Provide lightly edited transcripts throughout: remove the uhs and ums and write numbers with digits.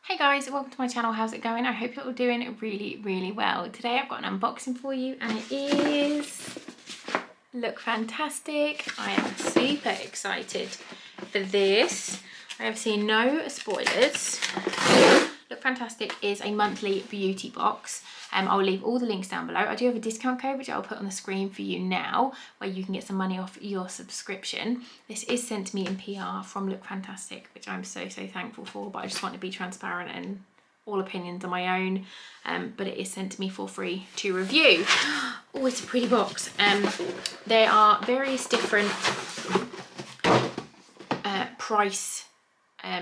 Hey guys, welcome to my channel. How's it going? I hope you're all doing really well. Today I've got an unboxing for you and it is Lookfantastic. I am super excited for this. I have seen no spoilers. Lookfantastic is a monthly beauty box. I'll leave all the links down below. I do have a discount code which I'll put on the screen for you now where you can get some money off your subscription. This is sent to me in PR from Lookfantastic, which I'm so thankful for, but I just want to be transparent and all opinions are my own, but it is sent to me for free to review. Oh, it's a pretty box. There are various different price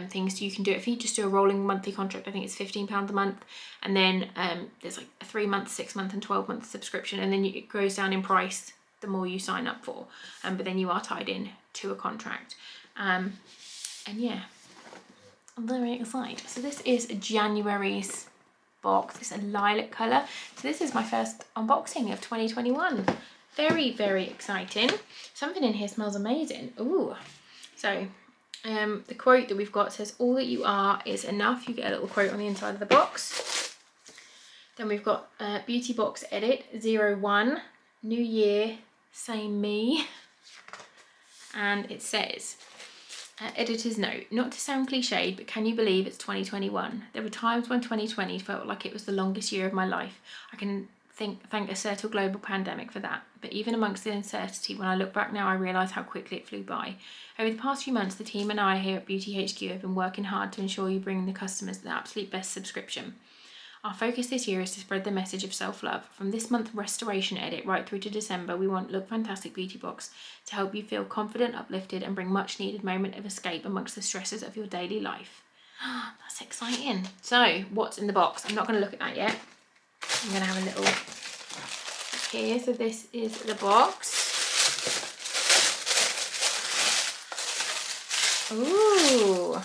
things you can do it for. You just do a rolling monthly contract. I think it's £15 a month, and then there's like a 3-month, 6-month and 12-month subscription, and then it goes down in price the more you sign up for, but then you are tied in to a contract, and yeah, I'm very excited. So this is January's box. It's a lilac colour, so this is my first unboxing of 2021. Very exciting. Something in here smells amazing. Ooh, so the quote that we've got says, "All that you are is enough." You get a little quote on the inside of the box. Then we've got Beauty Box Edit 01, New Year, Same Me. And it says, editor's note, "Not to sound cliched, but can you believe it's 2021? There were times when 2020 felt like it was the longest year of my life. I can thank a certain global pandemic for that. But even amongst the uncertainty, when I look back now, I realise how quickly it flew by. Over the past few months, the team and I here at Beauty HQ have been working hard to ensure you bring the customers the absolute best subscription. Our focus this year is to spread the message of self-love. From this month Restoration Edit right through to December, we want Lookfantastic Beauty Box to help you feel confident, uplifted and bring much needed moment of escape amongst the stresses of your daily life." That's exciting. So what's in the box? I'm not going to look at that yet. I'm going to have a little look here. So this is the box. Ooh,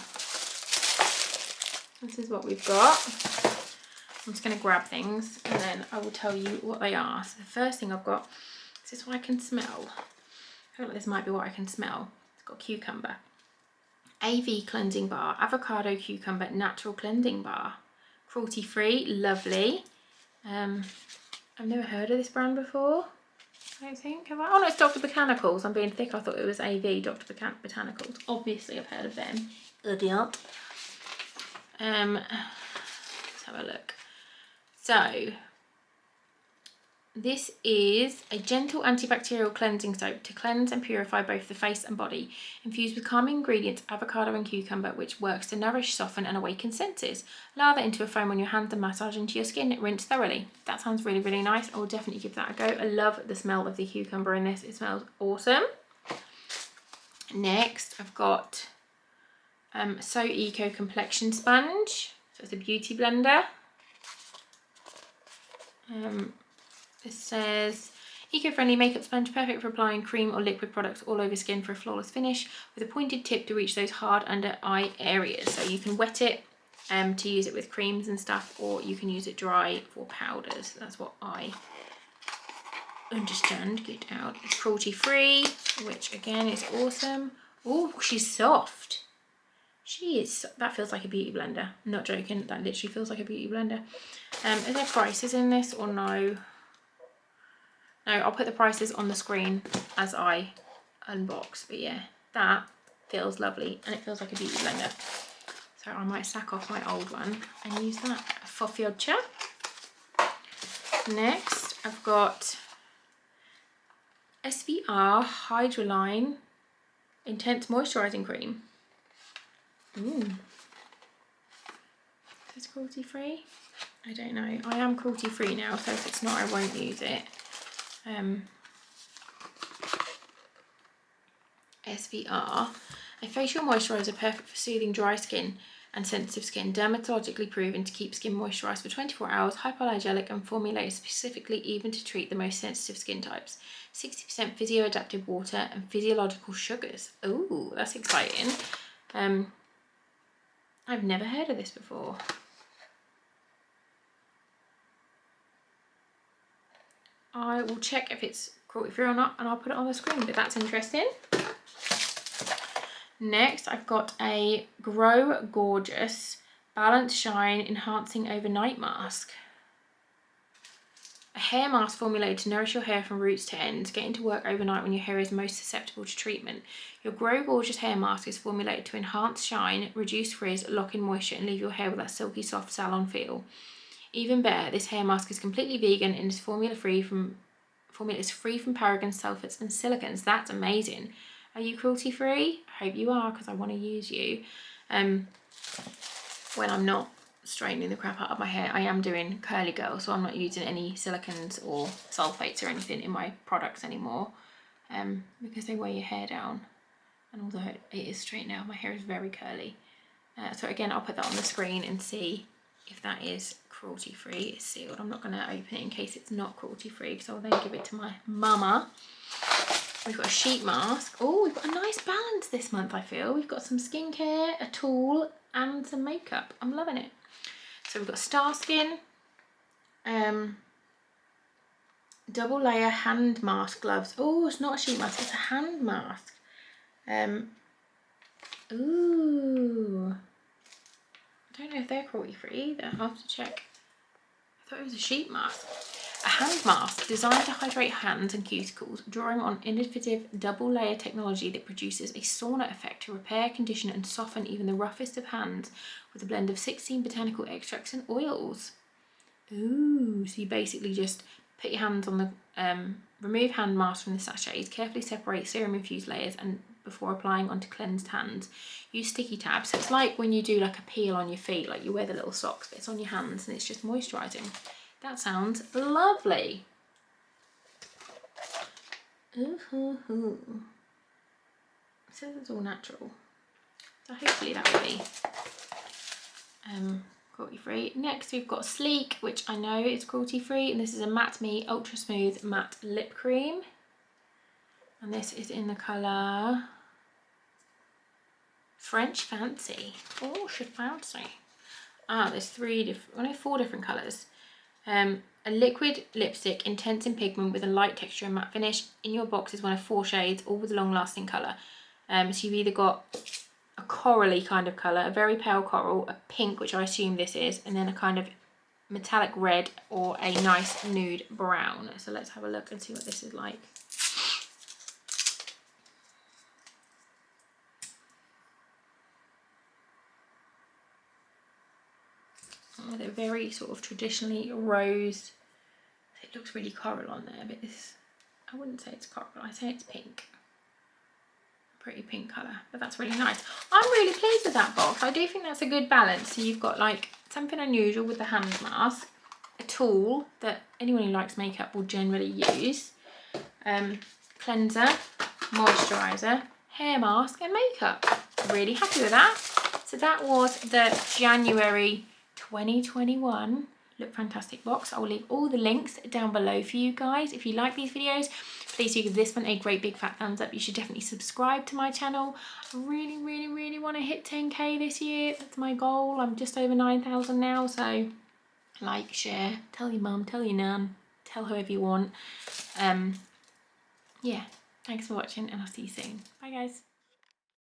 this is what we've got. I'm just going to grab things and then I will tell you what they are. So the first thing I've got, is this what I can smell? I feel like this might be what I can smell. It's got cucumber. AV Cleansing Bar, Avocado Cucumber Natural Cleansing Bar. Cruelty free, lovely. I've never heard of this brand before, I don't think, have I? Oh no, it's Dr. Botanicals. I'm being thick, I thought it was AV, Dr. Botanicals. Obviously I've heard of them. Idiot. Let's have a look. So, this is a gentle antibacterial cleansing soap to cleanse and purify both the face and body. Infused with calming ingredients, avocado and cucumber, which works to nourish, soften and awaken senses. Lather into a foam on your hands and massage into your skin. Rinse thoroughly. That sounds really nice. I will definitely give that a go. I love the smell of the cucumber in this. It smells awesome. Next, I've got So Eco Complexion Sponge. So it's a beauty blender. This says, eco-friendly makeup sponge, perfect for applying cream or liquid products all over skin for a flawless finish, with a pointed tip to reach those hard under eye areas. So you can wet it to use it with creams and stuff, or you can use it dry for powders. That's what I understand. Get out. It's cruelty free, which again is awesome. Oh, she's soft. She is. That feels like a beauty blender. I'm not joking. That literally feels like a beauty blender. Are there prices in this or no? No, I'll put the prices on the screen as I unbox. But yeah, that feels lovely and it feels like a beauty blender. So I might sack off my old one and use that for future. Next, I've got SVR Hydra Intense Moisturizing Cream. Ooh. Is this cruelty free? I don't know. I am cruelty free now, so if it's not, I won't use it. SVR, a facial moisturiser perfect for soothing dry skin and sensitive skin, dermatologically proven to keep skin moisturised for 24 hours, hypoallergenic and formulated specifically even to treat the most sensitive skin types. 60% physio-adaptive water and physiological sugars. Ooh, that's exciting. I've never heard of this before. I will check if it's cruelty free or not and I'll put it on the screen, but that's interesting. Next, I've got a Grow Gorgeous Balance Shine Enhancing Overnight Mask. A hair mask formulated to nourish your hair from roots to ends, getting to work overnight when your hair is most susceptible to treatment. Your Grow Gorgeous hair mask is formulated to enhance shine, reduce frizz, lock in moisture, and leave your hair with that silky soft salon feel. Even better, this hair mask is completely vegan and is free from parabens, sulfates, and silicons. That's amazing. Are you cruelty free? I hope you are, because I want to use you. When I'm not straightening the crap out of my hair, I am doing curly girl, so I'm not using any silicons or sulfates or anything in my products anymore, because they weigh your hair down. And although it is straight now, my hair is very curly. So again, I'll put that on the screen and see if that is cruelty free. It's sealed. I'm not going to open it in case it's not cruelty free, because I'll then give it to my mama. We've got a sheet mask. Oh, we've got a nice balance this month, I feel. We've got some skincare, a tool, and some makeup. I'm loving it. So we've got Star Skin, double layer hand mask gloves. Oh, it's not a sheet mask, it's a hand mask. Ooh. I don't know if they're cruelty free either. I'll have to check. I thought it was a sheet mask. A hand mask designed to hydrate hands and cuticles, drawing on innovative double layer technology that produces a sauna effect to repair, condition, and soften even the roughest of hands with a blend of 16 botanical extracts and oils. Ooh, so you basically just put your hands on the, remove hand mask from the sachets, carefully separate serum infused layers, and before applying onto cleansed hands, use sticky tabs. So it's like when you do like a peel on your feet, like you wear the little socks, but it's on your hands and it's just moisturising. That sounds lovely. Ooh. It says it's all natural, so hopefully that will be cruelty free. Next we've got Sleek, which I know is cruelty free, and this is a Matte Me Ultra Smooth Matte Lip Cream, and this is in the colour French Fancy. Oh, should fancy. There's four different colours. A liquid lipstick, intense in pigment with a light texture and matte finish. In your box is one of 4 shades, all with a long-lasting colour. So you've either got a corally kind of colour, a very pale coral, a pink, which I assume this is, and then a kind of metallic red or a nice nude brown. So let's have a look and see what this is like. They're very sort of traditionally rose. It looks really coral on there, but this, I wouldn't say it's coral, I'd say it's pink. Pretty pink colour, but that's really nice. I'm really pleased with that box. I do think that's a good balance. So you've got like something unusual with the hand mask, a tool that anyone who likes makeup will generally use, cleanser, moisturiser, hair mask, and makeup. Really happy with that. So that was the January 2021 Lookfantastic box. I will leave all the links down below for you guys. If you like these videos, please do give this one a great big fat thumbs up. You should definitely subscribe to my channel. I really want to hit 10k this year. That's my goal. I'm just over 9,000 now, so like, share, tell your mum, tell your nan, tell whoever you want. Yeah, thanks for watching and I'll see you soon. Bye guys.